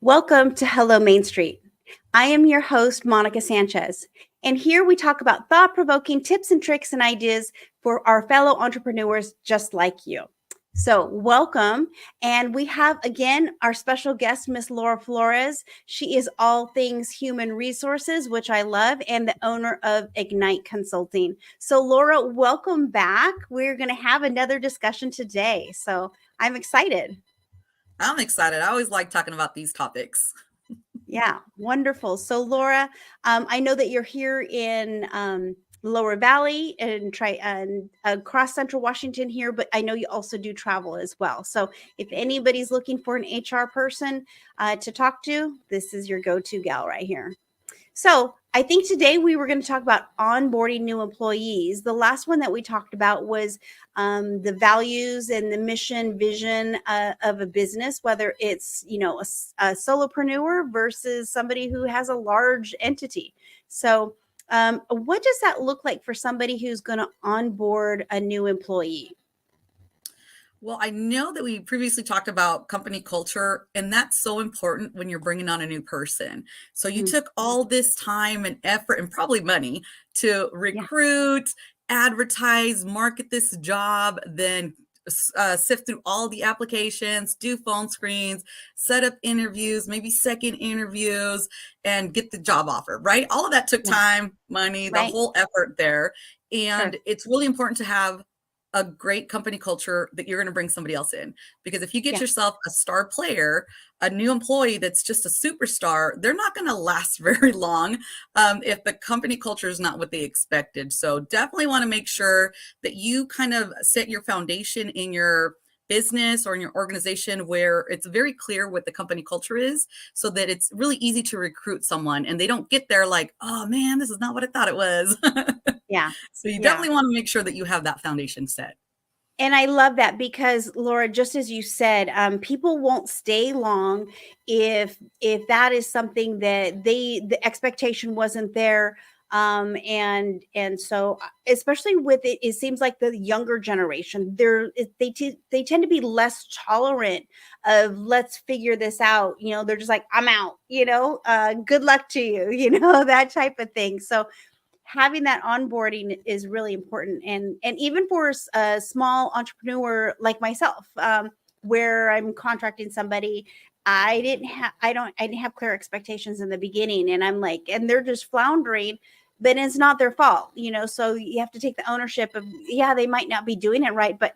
Welcome to Hello Main Street. I am your host, Monica Sanchez, and here we talk about thought provoking tips and tricks and ideas for our fellow entrepreneurs just like you. So, welcome. And we have again our special guest, Miss Laura Flores. She is all things human resources, which I love, and the owner of Ignite Consulting. So, Laura, welcome back. We're going to have another discussion today. So, I'm excited. I'm excited. I always like talking about these topics. Yeah, wonderful. So, Laura, I know that you're here in Lower Valley and try and across Central Washington here, but I know you also do travel as well. So, if anybody's looking for an HR person to talk to, this is your go-to gal right here. So I think today we were going to talk about onboarding new employees. The last one that we talked about was the values and the mission vision of a business, whether it's, a solopreneur versus somebody who has a large entity. So what does that look like for somebody who's going to onboard a new employee? Well, I know that we previously talked about company culture, and that's so important when you're bringing on a new person. So you Mm, took all this time and effort and probably money to yeah, recruit, advertise, market this job, then sift through all the applications, do phone screens, set up interviews, maybe second interviews, and get the job offer, right? All of that took yeah, time, money, the right. whole effort there. Sure. And it's really important to have a great company culture that you're going to bring somebody else in. Because if you get Yeah. yourself a star player, a new employee that's just a superstar, they're not going to last very long if the company culture is not what they expected. So definitely want to make sure that you kind of set your foundation in your business or in your organization where it's very clear what the company culture is so that it's really easy to recruit someone and they don't get there like, oh man, this is not what I thought it was. Yeah. So you Yeah. definitely want to make sure that you have that foundation set. And I love that because Laura, just as you said, people won't stay long if that is something that the expectation wasn't there. And so especially with it, it seems like the younger generation, they tend to be less tolerant of let's figure this out. They're just like, I'm out, good luck to you, that type of thing. So having that onboarding is really important, and even for a small entrepreneur like myself, where I'm contracting somebody, I didn't have clear expectations in the beginning, and I'm like, and they're just floundering, but it's not their fault, so you have to take the ownership of, yeah, they might not be doing it right, but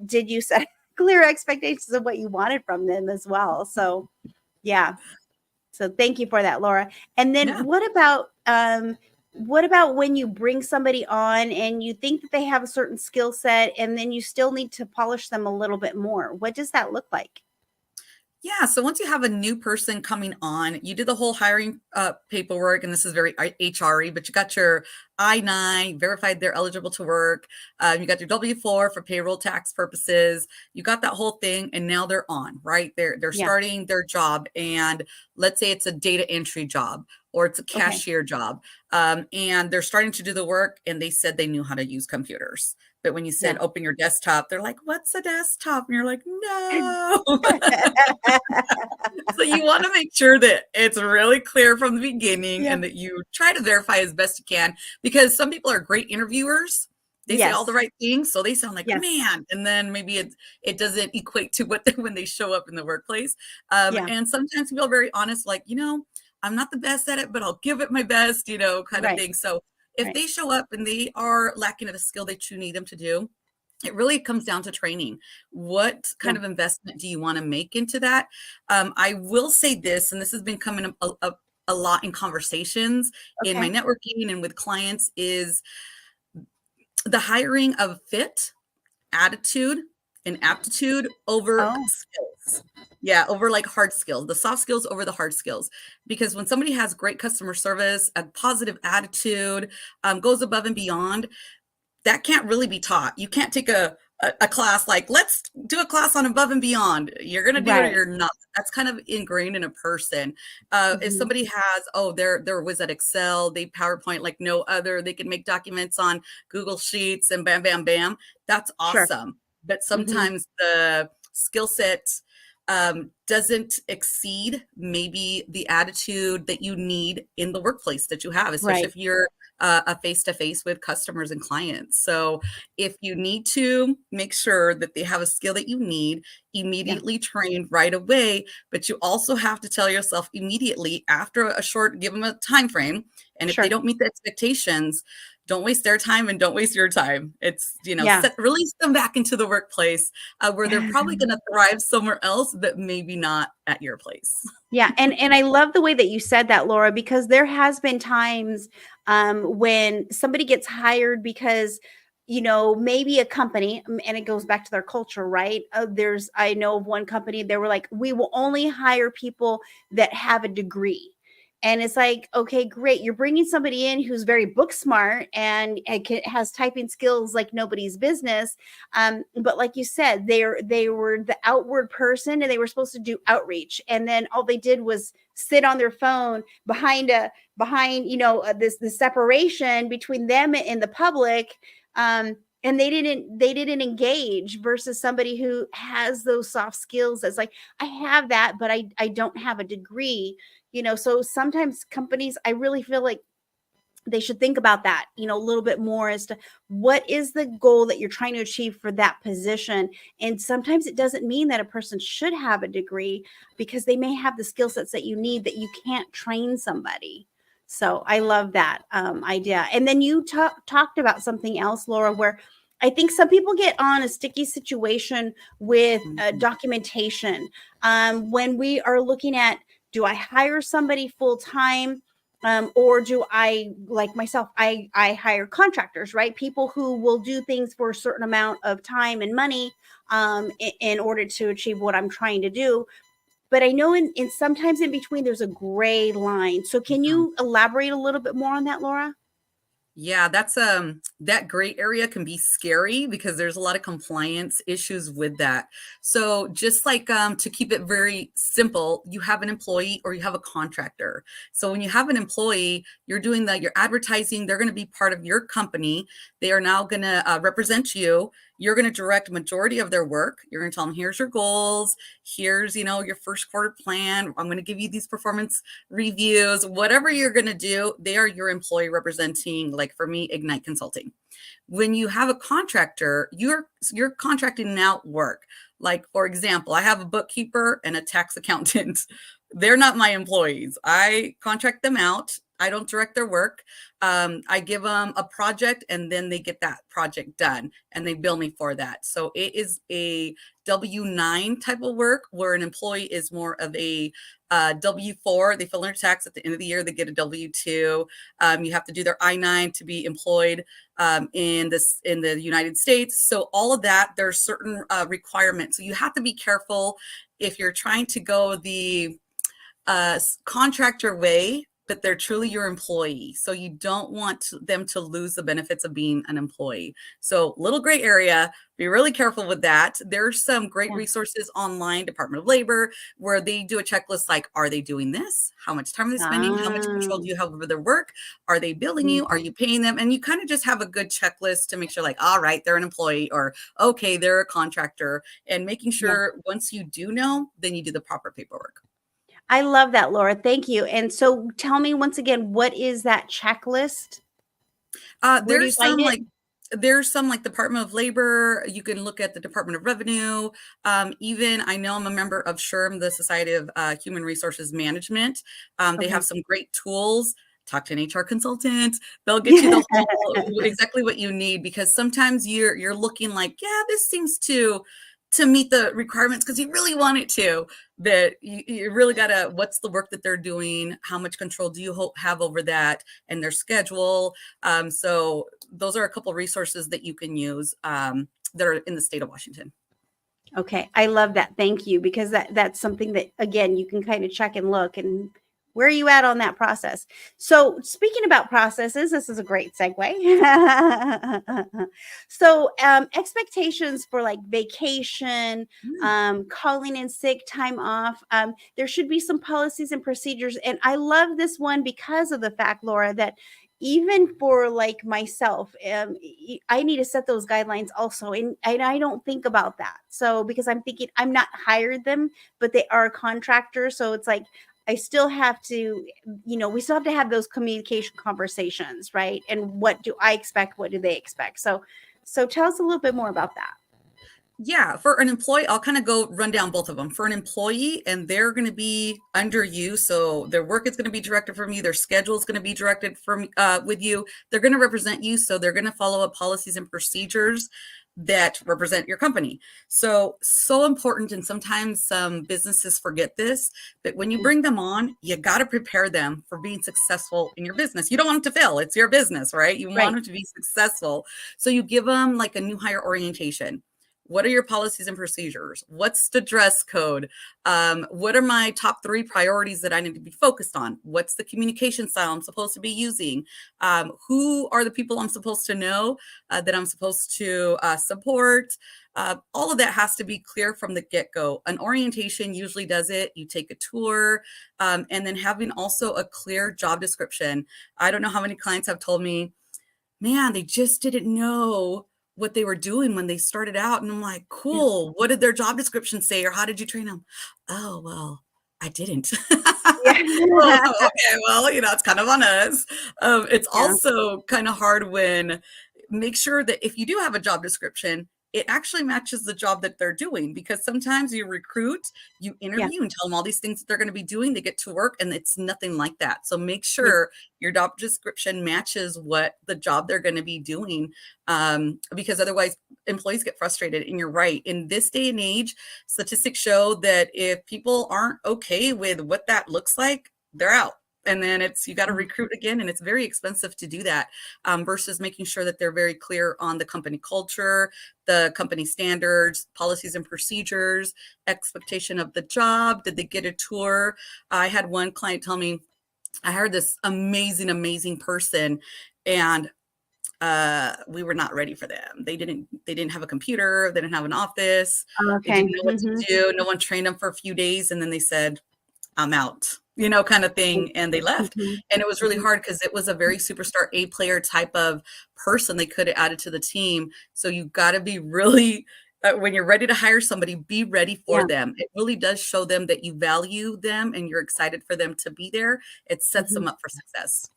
did you set clear expectations of what you wanted from them as well? So yeah, so thank you for that, Laura. And then Yeah. what about when you bring somebody on and you think that they have a certain skill set and then you still need to polish them a little bit more? What does that look like? Yeah. So once you have a new person coming on, you did the whole hiring paperwork, and this is very HRE, but you got your I-9 verified they're eligible to work. You got your W-4 for payroll tax purposes. You got that whole thing, and now they're on, right? They're Yeah. starting their job, and let's say it's a data entry job or it's a Okay. cashier job, and they're starting to do the work, and they said they knew how to use computers. But when you said Yeah. open your desktop, they're like, "What's a desktop?" And you're like, "No." So you want to make sure that it's really clear from the beginning Yeah. and that you try to verify as best you can, because some people are great interviewers. They say all the Yes. right things, so they sound like Yes. man, and then maybe it doesn't equate to what when they show up in the workplace. Yeah. And sometimes people are very honest, like, I'm not the best at it, but I'll give it my best, kind of Right. thing. So if Right. they show up and they are lacking of a skill that you need them to do, it really comes down to training. What Yeah. kind of investment do you want to make into that? I will say this, and this has been coming up a lot in conversations in my Okay. networking and with clients, is the hiring of fit, attitude, and aptitude over Oh, skills. Yeah, over like hard skills, the soft skills over the hard skills. Because when somebody has great customer service, a positive attitude, goes above and beyond, that can't really be taught. You can't take a class like, let's do a class on above and beyond. You're going to do it or right. you're not. That's kind of ingrained in a person. If Hmm. somebody has, they're whiz at Excel, they PowerPoint like no other, they can make documents on Google Sheets and bam, bam, bam. That's Sure. awesome. But Hmm. sometimes the skill set doesn't exceed maybe the attitude that you need in the workplace that you have, especially Right. if you're a face-to-face with customers and clients. So if you need to make sure that they have a skill that you need, Yeah. immediately train right away, but you also have to tell yourself immediately after a short, give them a time frame. And if they Sure. don't meet the expectations, don't waste their time and don't waste your time. It's, Yeah. release them back into the workplace where they're probably going to thrive somewhere else, but maybe not at your place. Yeah, and I love the way that you said that, Laura, because there has been times when somebody gets hired because maybe a company, and it goes back to their culture, right? I know of one company, they were like, we will only hire people that have a degree. And it's like, okay, great. You're bringing somebody in who's very book smart and has typing skills like nobody's business. But like you said, they were the outward person and they were supposed to do outreach. And then all they did was sit on their phone behind this separation between them and the public. And they didn't engage versus somebody who has those soft skills that's like, I have that, but I don't have a degree. So sometimes companies, I really feel like they should think about that, a little bit more as to what is the goal that you're trying to achieve for that position. And sometimes it doesn't mean that a person should have a degree because they may have the skill sets that you need that you can't train somebody. So I love that idea. And then you talked about something else, Laura, where I think some people get on a sticky situation with Mhm. documentation. When we are looking at, do I hire somebody full time? Or do I, like myself, I hire contractors, right? People who will do things for a certain amount of time and money in order to achieve what I'm trying to do. But I know in sometimes in between there's a gray line. So can you elaborate a little bit more on that, Laura? Yeah, that's that gray area can be scary because there's a lot of compliance issues with that. So just like to keep it very simple, you have an employee or you have a contractor. So when you have an employee, you're doing your advertising, they're going to be part of your company. They are now going to represent you. You're going to direct majority of their work. You're going to tell them, here's your goals, here's, your first quarter plan. I'm going to give you these performance reviews, whatever you're going to do. They are your employee representing, like for me, Ignite Consulting. When you have a contractor, you're contracting out work. Like, for example, I have a bookkeeper and a tax accountant. They're not my employees. I contract them out. I don't direct their work. I give them a project and then they get that project done and they bill me for that. So it is a W-9 type of work where an employee is more of a W-4. They fill their tax at the end of the year. They get a W-2. You have to do their I-9 to be employed in the United States. So all of that, there's certain requirements. So you have to be careful if you're trying to go the contractor way, but they're truly your employee. So you don't want them to lose the benefits of being an employee. So little gray area, be really careful with that. There's some great Yeah. resources online, Department of Labor, where they do a checklist like, are they doing this? How much time are they spending? How much control do you have over their work? Are they billing you? Are you paying them? And you kind of just have a good checklist to make sure like, all right, they're an employee, or okay, they're a contractor, and making Yeah. sure once you do know, then you do the proper paperwork. I love that, Laura. Thank you. And so tell me once again, what is that checklist? Where do you There's find some it? like Department of Labor. You can look at the Department of Revenue. Even I know I'm a member of SHRM, the Society of Human Resources Management. They have Okay. some great tools. Talk to an HR consultant. They'll get you the whole exactly what you need, because sometimes you're looking like, yeah, this seems to meet the requirements because you really want it to, that you really gotta, what's the work that they're doing, how much control do you have over that, and their schedule. So those are a couple of resources that you can use that are in the state of Washington. Okay, I love that. Thank you, because that's something that again you can kind of check and look and where are you at on that process. So speaking about processes, this is a great segue. So expectations for like vacation, Mm. calling in sick, time off. There should be some policies and procedures, and I love this one because of the fact, Laura, that even for like myself, I need to set those guidelines also. And I don't think about that. So because I'm thinking I'm not hired them, but they are a contractor. So it's like, I still have to, we still have to have those communication conversations, right? And what do I expect? What do they expect? So tell us a little bit more about that. Yeah, for an employee, I'll kind of go run down both of them. For an employee, and they're going to be under you, so their work is going to be directed from you, their schedule is going to be directed from with you. They're going to represent you, so they're going to follow up policies and procedures that represent your company. So important, and sometimes some businesses forget this, but when you bring them on, you got to prepare them for being successful in your business. You don't want them to fail. It's your business, right? You want Right. them to be successful. So you give them like a new hire orientation. What are your policies and procedures? What's the dress code? What are my top 3 priorities that I need to be focused on? What's the communication style I'm supposed to be using? Who are the people I'm supposed to know that I'm supposed to support? All of that has to be clear from the get-go. An orientation usually does it. You take a tour, and then having also a clear job description. I don't know how many clients have told me, man, they just didn't know what they were doing when they started out. And I'm like, Yeah. cool. What did their job description say? Or how did you train them? Oh, well, I didn't. Yeah. Oh, okay, well, it's kind of on us. It's Yeah. also kind of hard when make sure that if you do have a job description, it actually matches the job that they're doing, because sometimes you recruit, you Yeah. interview and tell them all these things that they're going to be doing. They get to work and it's nothing like that. So make Yeah. sure your job description matches what the job they're going to be doing, because otherwise employees get frustrated. And you're right. In this day and age, statistics show that if people aren't okay with what that looks like, they're out. And then you got to recruit again, and it's very expensive to do that, versus making sure that they're very clear on the company culture, the company standards, policies and procedures, expectation of the job. Did they get a tour? I had one client tell me, I hired this amazing person, and we were not ready for them. They didn't have a computer. They didn't have an office. They Okay. didn't know what to do. No one trained them for a few days. And then they said, I'm out, kind of thing. And they left. And it was really hard because it was a very superstar A player type of person they could have added to the team. So you got to be really, when you're ready to hire somebody, be ready for Yeah. them. It really does show them that you value them and you're excited for them to be there. It sets them up for success.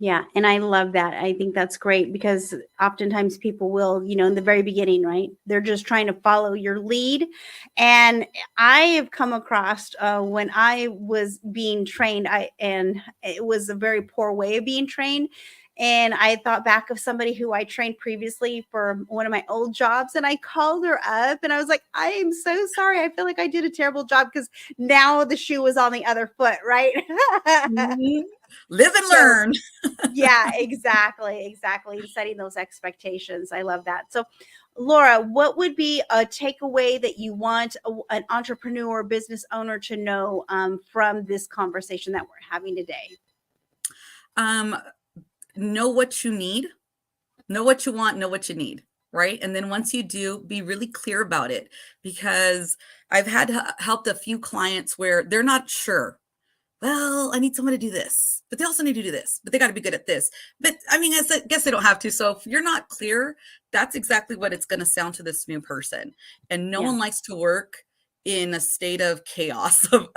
Yeah. And I love that. I think that's great because oftentimes people will, in the very beginning, right? They're just trying to follow your lead. And I have come across when I was being trained, and it was a very poor way of being trained. And I thought back of somebody who I trained previously for one of my old jobs, and I called her up and I was like, I am so sorry. I feel like I did a terrible job because now the shoe was on the other foot, right? Mhm. Live and So, learn. yeah, exactly. And setting those expectations. I love that. So, Laura, what would be a takeaway that you want an entrepreneur, business owner to know from this conversation that we're having today? Know what you need, know what you want, know what you need, right? And then once you do, be really clear about it, because I've had helped a few clients where they're not sure. Well, I need someone to do this, but they also need to do this, but they got to be good at this. But I mean, I guess they don't have to. So if you're not clear, that's exactly what it's going to sound to this new person. And no Yeah, one likes to work in a state of chaos of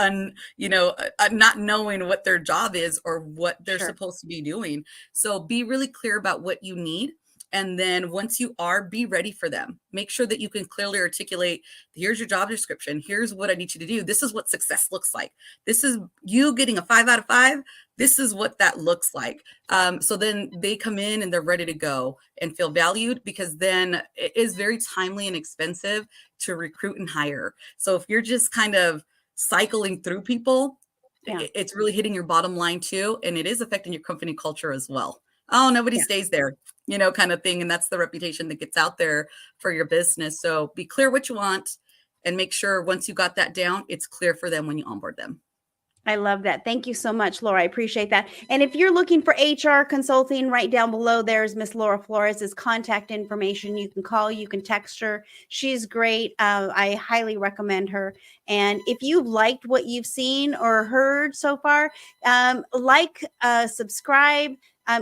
not knowing what their job is or what they're sure. supposed to be doing. So be really clear about what you need. And then once you are, be ready for them. Make sure that you can clearly articulate, here's your job description. Here's what I need you to do. This is what success looks like. This is you getting a 5 out of 5. This is what that looks like. So then they come in and they're ready to go and feel valued, because then it is very timely and expensive to recruit and hire. So if you're just kind of cycling through people, Yeah, it's really hitting your bottom line too. And it is affecting your company culture as well. Oh, nobody yeah. stays there, kind of thing. And that's the reputation that gets out there for your business. So be clear what you want and make sure once you got that down, it's clear for them when you onboard them. I love that. Thank you so much, Laura. I appreciate that. And if you're looking for HR consulting, right down below there's Miss Laura Flores' contact information. You can call, you can text her. She's great. I highly recommend her. And if you've liked what you've seen or heard so far, subscribe,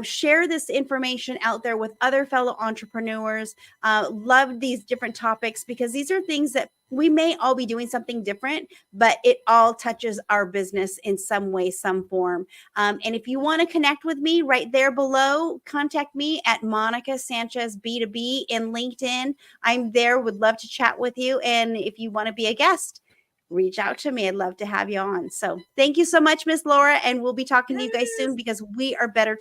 Share this information out there with other fellow entrepreneurs. Love these different topics because these are things that we may all be doing something different, but it all touches our business in some way, some form. And if you want to connect with me, right there below, contact me at Monica Sanchez B2B in LinkedIn. I'm there, would love to chat with you. And if you want to be a guest, reach out to me. I'd love to have you on. So thank you so much, Miss Laura. And we'll be talking to you guys soon because we are better together.